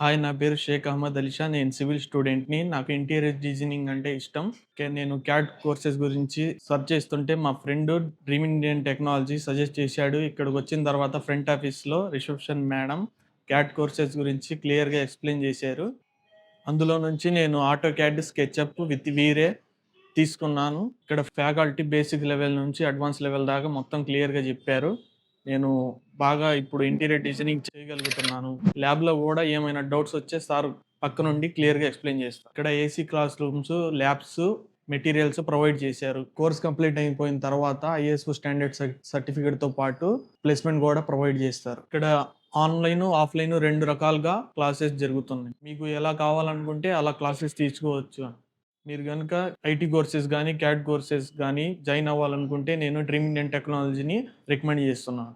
Hi! నా పేరు షేక్ అహ్మద్ అలీషా. నేను సివిల్ స్టూడెంట్‌ని. నాకు ఇంటీరియర్ డిజైనింగ్ అంటే ఇష్టం. నేను క్యాడ్ కోర్సెస్ గురించి సెర్చ్ చేస్తుంటే మా friend dream Indian technology suggest చేశాడు. ఇక్కడికొచ్చిన తర్వాత ఫ్రంట్ ఆఫీస్‌లో రిసెప్షన్ మేడం క్యాడ్ కోర్సెస్ గురించి క్లియర్‌గా ఎక్స్‌ప్లెయిన్ చేశారు. అందులో నుంచి నేను ఆటోకాడ్, స్కెచ్‌అప్ విత్ వీరే తీసుకున్నాను. ఇక్కడ ఫ్యాకల్టీ బేసిక్ లెవెల్ నుంచి అడ్వాన్స్ లెవెల్ దాకా మొత్తం క్లియర్‌గా జెప్పారు. నేను బాగా ఇప్పుడు ఇంటీరియర్ డిజైనింగ్ చేయగలుగుతున్నాను. ల్యాబ్‌లో గూడా ఏమైనా డౌట్స్ వచ్చే సార్ పక్కనుండి క్లియర్‌గా ఎక్స్‌ప్లెయిన్ చేస్తారు. ఇక్కడ AC class rooms, labs, materials provide చేశారు. కోర్స్ కంప్లీట్ అయిపోయిన తర్వాత ఐఎస్ఓ స్టాండర్డ్ సర్టిఫికేట్‌తో పాటు ప్లేస్‌మెంట్ గూడా ప్రొవైడ్ చేస్తారు. ఇక్కడ ఆన్‌లైను, ఆఫ్‌లైను 2 రకాలుగా క్లాసెస్ జరుగుతున్నాయి. మీకు ఎలా కావాలనుకుంటే అలా క్లాసెస్ తీసుకోవచ్చు. మీరు గనుక ఐటీ కోర్సెస్ గానీ, క్యాడ్ కోర్సెస్ గానీ జాయిన్ అవ్వాలనుకుంటే నేను డ్రీమ్ ఇండియన్ టెక్నాలజీని రికమెండ్ చేస్తున్నాను.